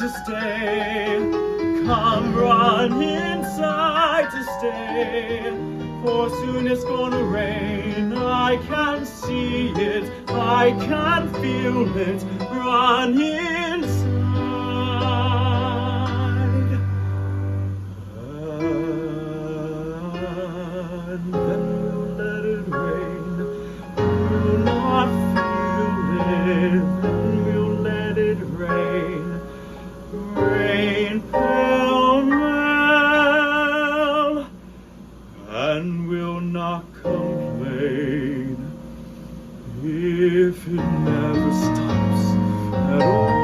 to stay. Come run inside to stay. For soon it's gonna rain. I can see it, I can feel it. Run inside. And then we'll let it rain. We'll not feel it. Then we'll let it rain. Rain pell-mell. And we'll not complain if it never stops at all.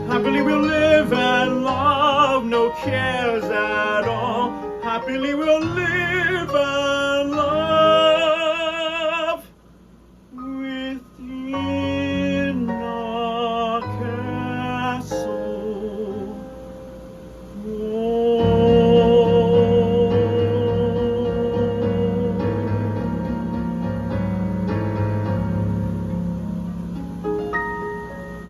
Happily we'll live and love, no cares at all. Happily we'll live and